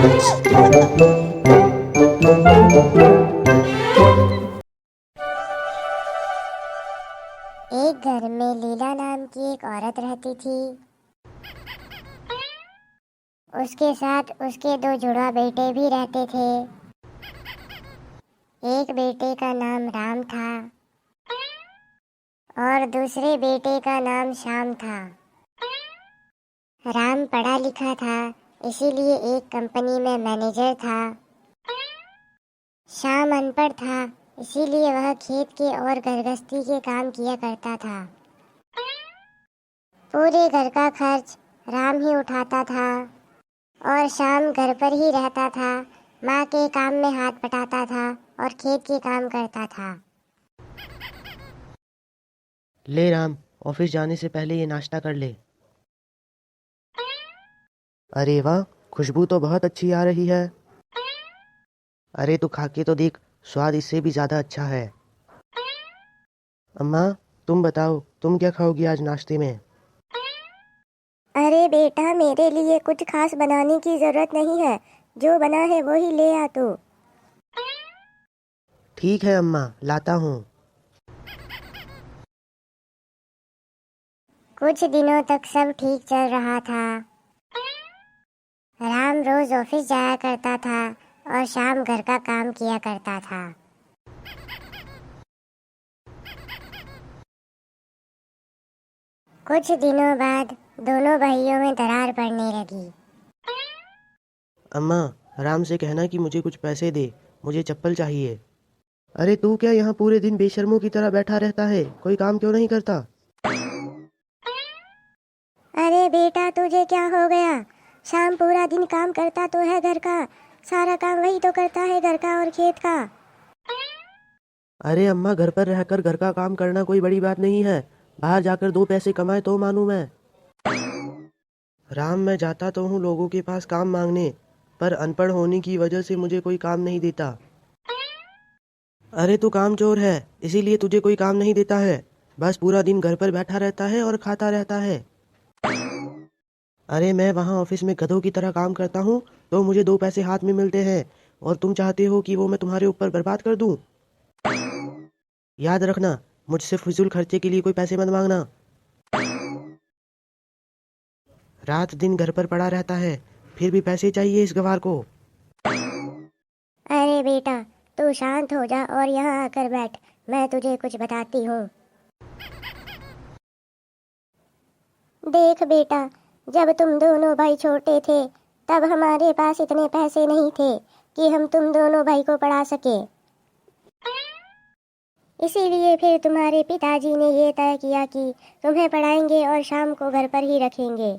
एक घर में लीला नाम की एक औरत रहती थी। उसके साथ उसके दो जुड़वा बेटे भी रहते थे। एक बेटे का नाम राम था और दूसरे बेटे का नाम श्याम था। राम पढ़ा लिखा था, इसीलिए एक कंपनी में मैनेजर था। श्याम अनपढ़ था, इसीलिए वह खेत के और गृहस्थी के काम किया करता था। पूरे घर का खर्च राम ही उठाता था और श्याम घर पर ही रहता था। माँ के काम में हाथ बटाता था और खेत के काम करता था। ले राम, ऑफिस जाने से पहले ये नाश्ता कर ले। अरे वाह, खुशबू तो बहुत अच्छी आ रही है। अरे तू खा के तो देख, स्वाद इससे भी ज़्यादा अच्छा है। अम्मा, तुम बताओ, तुम क्या खाओगी आज नाश्ते में? अरे बेटा, मेरे लिए कुछ खास बनाने की जरूरत नहीं है, जो बना है वो ही ले आ तू। ठीक है अम्मा, लाता हूँ। कुछ दिनों तक सब ठीक चल रहा था। राम रोज ऑफिस जाया करता था और शाम घर का काम किया करता था। कुछ दिनों बाद दोनों भाइयों में दरार पड़ने लगी। अम्मा, राम से कहना कि मुझे कुछ पैसे दे, मुझे चप्पल चाहिए। अरे तू क्या यहाँ पूरे दिन बेशर्मों की तरह बैठा रहता है, कोई काम क्यों नहीं करता? अरे बेटा, तुझे क्या हो गया? शाम पूरा दिन काम करता तो है घर का, सारा काम वही तो करता है, घर का और खेत का। अरे अम्मा, घर पर रहकर घर का काम करना कोई बड़ी बात नहीं है। बाहर जाकर दो पैसे कमाए तो मानूं मैं। राम, मैं जाता तो हूँ लोगों के पास काम मांगने, पर अनपढ़ होने की वजह से मुझे कोई काम नहीं देता। अरे तू कामचोर है, इसीलिए तुझे कोई काम नहीं देता है। बस पूरा दिन घर पर बैठा रहता है और खाता रहता है। अरे मैं वहाँ ऑफिस में गधों की तरह काम करता हूँ तो मुझे दो पैसे हाथ में मिलते हैं, और तुम चाहते हो कि वो मैं तुम्हारे ऊपर बर्बाद कर दूँ। याद रखना, मुझसे फिजूल खर्चे के लिए कोई पैसे मत मांगना। रात दिन घर पर पड़ा रहता है, फिर भी पैसे चाहिए इस गवार को। अरे बेटा, तू शांत हो जा और यहाँ आकर बैठ, मैं तुझे कुछ बताती हूँ। देख बेटा, जब तुम दोनों भाई छोटे थे तब हमारे पास इतने पैसे नहीं थे कि हम तुम दोनों भाई को पढ़ा सके। इसीलिए फिर तुम्हारे पिताजी ने ये तय किया कि तुम्हें पढ़ाएंगे और शाम को घर पर ही रखेंगे।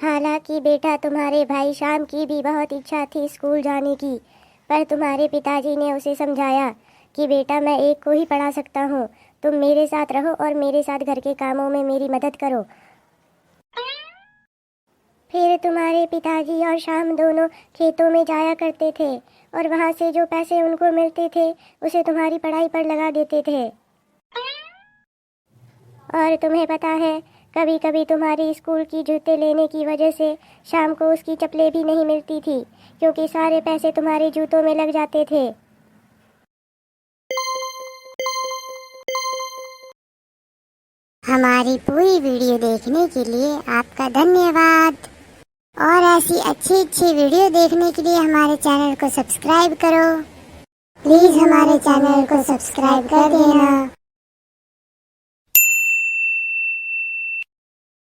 हालांकि बेटा, तुम्हारे भाई शाम की भी बहुत इच्छा थी स्कूल जाने की, पर तुम्हारे पिताजी ने उसे समझाया कि बेटा, मैं एक को ही पढ़ा सकता हूँ, तुम मेरे साथ रहो और मेरे साथ घर के कामों में मेरी मदद करो। फिर तुम्हारे पिताजी और शाम दोनों खेतों में जाया करते थे और वहाँ से जो पैसे उनको मिलते थे उसे तुम्हारी पढ़ाई पर लगा देते थे। और तुम्हें पता है, कभी कभी तुम्हारी स्कूल की जूते लेने की वजह से शाम को उसकी चप्पलें भी नहीं मिलती थी, क्योंकि सारे पैसे तुम्हारे जूतों में लग जाते थे। हमारी पूरी वीडियो देखने के लिए आपका धन्यवाद। और ऐसी अच्छी अच्छी वीडियो देखने के लिए हमारे चैनल को सब्सक्राइब करो। प्लीज़ हमारे चैनल को सब्सक्राइब कर देना।